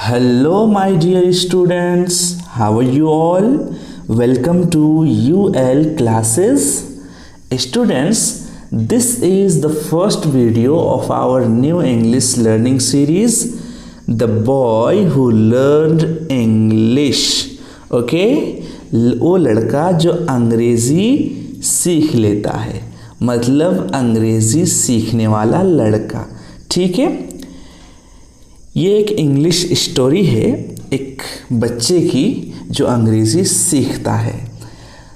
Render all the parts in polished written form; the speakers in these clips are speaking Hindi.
Hello, my dear students. How are you all? Welcome to UL classes. Students, this is the first video of our new English learning series, The Boy Who Learned English. Okay? वो लड़का जो अंग्रेज़ी सीख लेता है, मतलब अंग्रेज़ी सीखने वाला लड़का. ठीक है. ये एक इंग्लिश स्टोरी है एक बच्चे की जो अंग्रेज़ी सीखता है.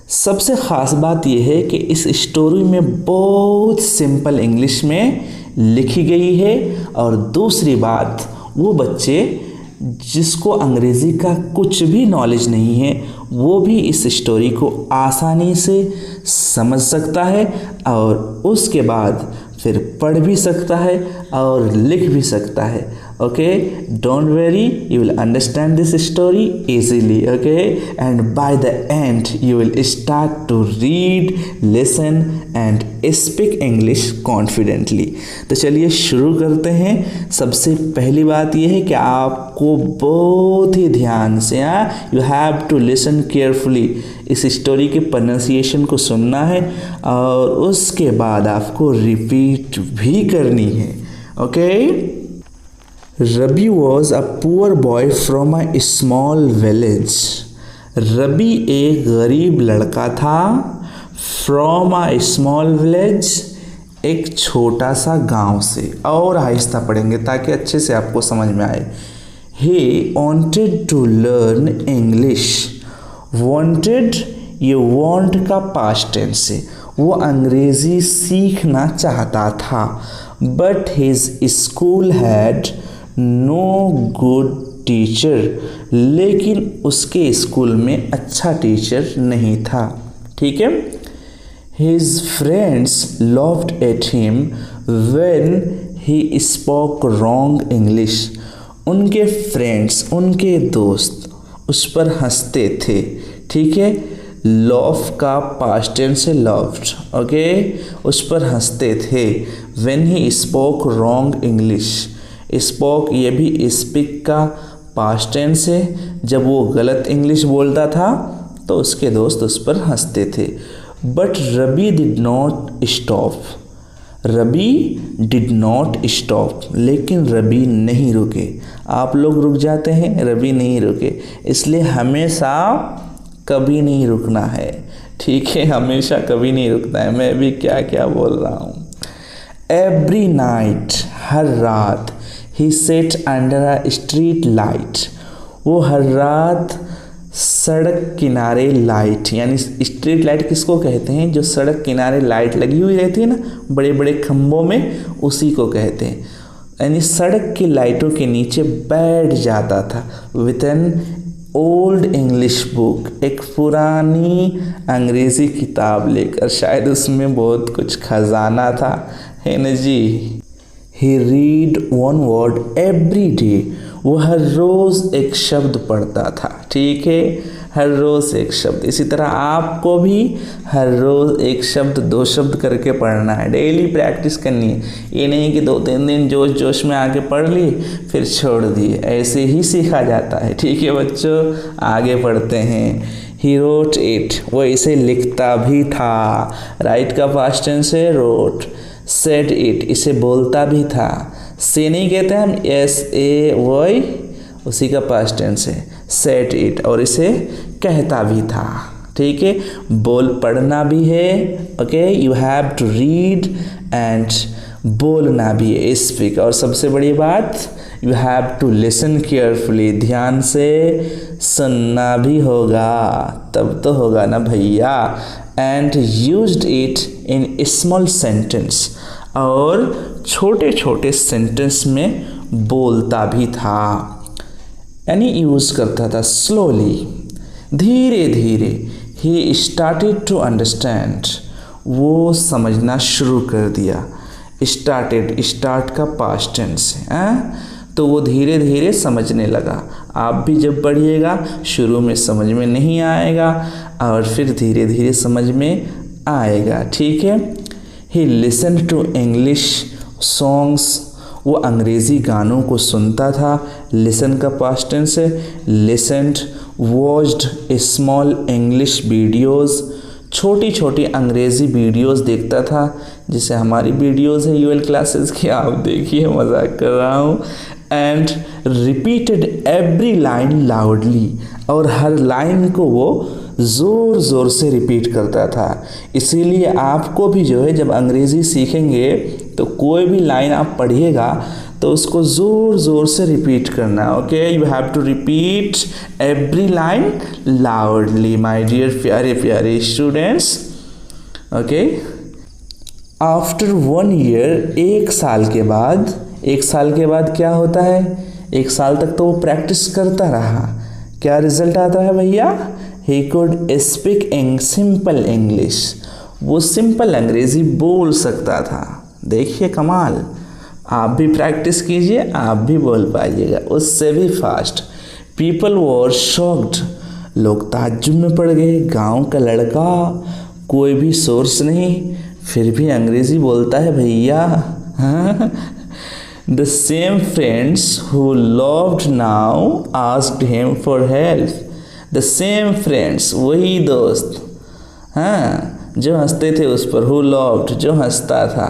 सबसे ख़ास बात यह है कि इस स्टोरी में बहुत सिंपल इंग्लिश में लिखी गई है. और दूसरी बात, वो बच्चे जिसको अंग्रेज़ी का कुछ भी नॉलेज नहीं है वो भी इस स्टोरी को आसानी से समझ सकता है और उसके बाद फिर पढ़ भी सकता है और लिख भी सकता है. Okay, don't worry, you will understand this story easily. Okay, and by the end you will start to read, listen and speak English confidently. तो चलिए शुरू करते हैं. सबसे पहली बात यह है कि आपको बहुत ही ध्यान से you have to listen carefully इस स्टोरी के प्रोनाउंसिएशन को सुनना है और उसके बाद आपको रिपीट भी करनी है. Okay? Rabi was a poor boy from a small village. Rabi एक गरीब लड़का था. फ्रॉम अ स्मॉल विलेज, एक छोटा सा गांव से. और आहिस्ता पढ़ेंगे ताकि अच्छे से आपको समझ में आए. He wanted to learn English. Wanted, ये वॉन्ट का पास्ट टेंस है. वो अंग्रेज़ी सीखना चाहता था. But his school had no good teacher. लेकिन उसके स्कूल में अच्छा टीचर नहीं था. ठीक है. His friends loved at him when he spoke wrong English. उनके फ्रेंड्स, उनके दोस्त उस पर हंसते थे. ठीक है. लव का पास्ट टेंस है लव्ड. ओके. उस पर हंसते थे. When he spoke wrong English. Spoke, ये भी स्पीक का पास्ट टेंस है. जब वो गलत इंग्लिश बोलता था तो उसके दोस्त उस पर हंसते थे. But rabi did not stop. Rabi did not stop, लेकिन रबी नहीं रुके. आप लोग रुक जाते हैं, रबी नहीं रुके. इसलिए हमेशा कभी नहीं रुकना है. ठीक है, हमेशा कभी नहीं रुकना है. मैं भी क्या क्या बोल रहा हूँ. एवरी नाइट, हर रात. He set under a street light. वो हर रात सड़क किनारे लाइट, यानी स्ट्रीट लाइट किसको कहते हैं? जो सड़क किनारे लाइट लगी हुई रहती है ना बड़े बड़े खम्भों में, उसी को कहते हैं. यानी सड़क की लाइटों के नीचे बैठ जाता था. With an old English book, एक पुरानी अंग्रेज़ी किताब लेकर. शायद उसमें बहुत कुछ खजाना था, है ना जी. He read one word every day. वो हर रोज़ एक शब्द पढ़ता था. ठीक है, हर रोज़ एक शब्द. इसी तरह आपको भी हर रोज़ एक शब्द, दो शब्द करके पढ़ना है. डेली प्रैक्टिस करनी है. ये नहीं कि 2-3 दिन जोश जोश में आके पढ़ ली फिर छोड़ दिए. ऐसे ही सीखा जाता है. ठीक है बच्चों, आगे पढ़ते हैं. He wrote it. वो इसे लिखता भी था. राइट का पास्ट टेंस है wrote. सेड इट, इसे बोलता भी था. से नहीं कहते हम, SAY, उसी का पास्ट टेंस है. सेड इट, और इसे कहता भी था. ठीक है. बोल, पढ़ना भी है. Okay. You have to read and बोलना भी है, स्पीक. और सबसे बड़ी बात, you have to listen carefully. ध्यान से सुनना भी होगा, तब तो होगा ना भैया. And used it in small sentence, और छोटे छोटे सेंटेंस में बोलता भी था. यानी यूज़ करता था. स्लोली, धीरे धीरे. He started to understand. वो समझना शुरू कर दिया. स्टार्टेड, स्टार्ट का पास्ट टेंस है. तो वो धीरे धीरे समझने लगा. आप भी जब पढ़िएगा शुरू में समझ में नहीं आएगा और फिर धीरे धीरे समझ में आएगा. ठीक है. He listen to English songs. वो अंग्रेज़ी गानों को सुनता था। लिसन का पास्ट टेंस है, listened. Watched small English videos, छोटी छोटी अंग्रेज़ी वीडियोस देखता था, जिसे हमारी वीडियोस है यूएल क्लासेस की, आप देखिए, मजाक कर रहा हूँ। And repeated every line loudly, और हर लाइन को वो ज़ोर ज़ोर से रिपीट करता था। इसीलिए आपको भी जो है जब अंग्रेज़ी सीखेंगे तो कोई भी लाइन आप पढ़िएगा तो उसको ज़ोर ज़ोर से रिपीट करना। Okay, you have to repeat every line loudly my dear प्यारे प्यारे स्टूडेंट्स। ओके, आफ्टर 1 ईयर, 1 साल के बाद, 1 साल के बाद क्या होता है, 1 साल तक तो वो प्रैक्टिस करता रहा। क्या रिजल्ट आता है भैया? He could speak in simple English, वो सिंपल अंग्रेज़ी बोल सकता था। देखिए कमाल, आप भी प्रैक्टिस कीजिए, आप भी बोल पाइएगा उससे भी फास्ट। पीपल वर शॉक्ड, लोग ताज्जुब में पड़ गए। गांव का लड़का, कोई भी सोर्स नहीं, फिर भी अंग्रेज़ी बोलता है भैया। The same friends who loved now asked him for help. The same friends, वही दोस्त, हाँ, जो हंसते थे उस पर, हु लव्ड, जो हंसता था,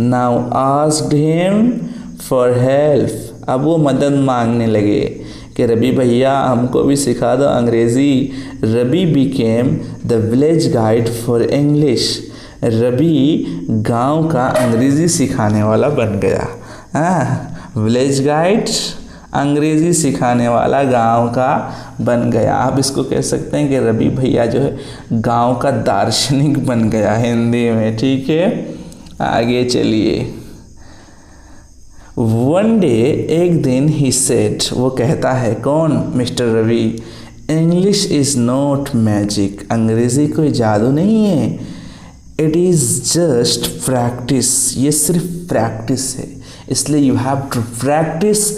now asked him for help, अब वो मदद मांगने लगे कि रवि भैया हमको भी सिखा दो अंग्रेज़ी। Ravi became the village guide for English, Ravi गांव का अंग्रेज़ी सिखाने वाला बन गया। हाँ, विलेज गाइड, अंग्रेज़ी सिखाने वाला गांव का बन गया। आप इसको कह सकते हैं कि रवि भैया जो है गांव का दार्शनिक बन गया हिंदी में। ठीक है, आगे चलिए। वन डे, एक दिन, ही सेड, वो कहता है, कौन? Mister Ravi, English is not magic, अंग्रेज़ी कोई जादू नहीं है। इट इज़ जस्ट प्रैक्टिस, ये सिर्फ प्रैक्टिस है, इसलिए you have to practice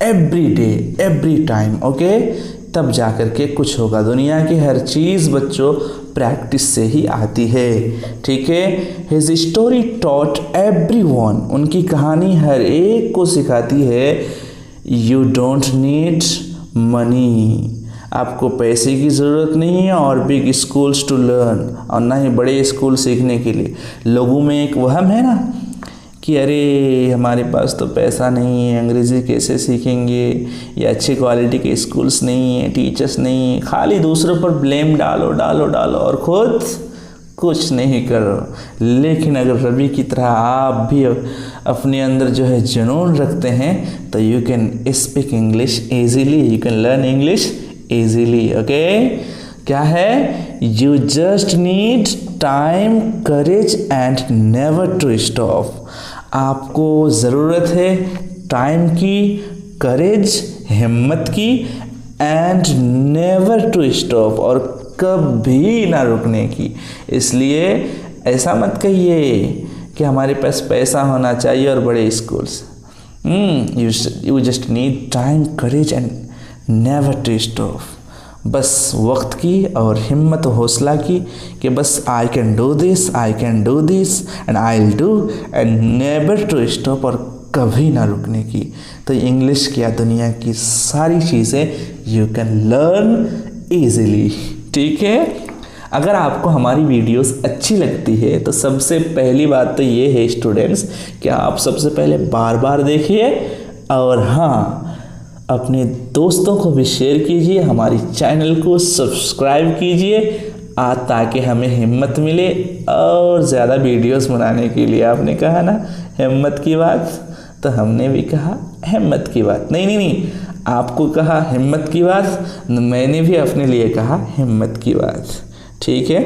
every day every time. Okay, तब जाकर के कुछ होगा। दुनिया की हर चीज़ बच्चों प्रैक्टिस से ही आती है। ठीक है, हिज स्टोरी टॉट एवरीवन, उनकी कहानी हर एक को सिखाती है, यू डोंट नीड मनी, आपको पैसे की ज़रूरत नहीं है, और बिग स्कूल्स टू लर्न, और ना ही बड़े स्कूल सीखने के लिए। लोगों में एक वहम है ना कि अरे हमारे पास तो पैसा नहीं है, अंग्रेज़ी कैसे सीखेंगे, या अच्छी क्वालिटी के स्कूल्स नहीं है, टीचर्स नहीं है, खाली दूसरों पर ब्लेम डालो डालो डालो और खुद कुछ नहीं करो। लेकिन अगर रवि की तरह आप भी अपने अंदर जो है जुनून रखते हैं तो you can speak English easily, you can learn English easily. Okay, क्या है? You just need time, courage and never to stop, आपको ज़रूरत है टाइम की, करेज, हिम्मत की, एंड नेवर टू स्टॉप, और कभी ना रुकने की। इसलिए ऐसा मत कहिए कि हमारे पास पैसा होना चाहिए और बड़े schools. You just need time, courage and never to stop, बस वक्त की और हिम्मत हौसला की कि बस I can do this, I can do this and I will do, and never to stop, और कभी ना रुकने की। तो इंग्लिश क्या, दुनिया की सारी चीज़ें यू कैन लर्न ईजिली। ठीक है, अगर आपको हमारी वीडियोस अच्छी लगती है तो सबसे पहली बात तो ये है स्टूडेंट्स कि आप सबसे पहले बार बार देखिए, और हाँ, अपने दोस्तों को भी शेयर कीजिए, हमारी चैनल को सब्सक्राइब कीजिए, ताकि हमें हिम्मत मिले और ज़्यादा वीडियोस बनाने के लिए। आपने कहा ना हिम्मत की बात, तो हमने भी कहा हिम्मत की बात। नहीं, आपको कहा हिम्मत की बात, मैंने भी अपने लिए कहा हिम्मत की बात। ठीक है।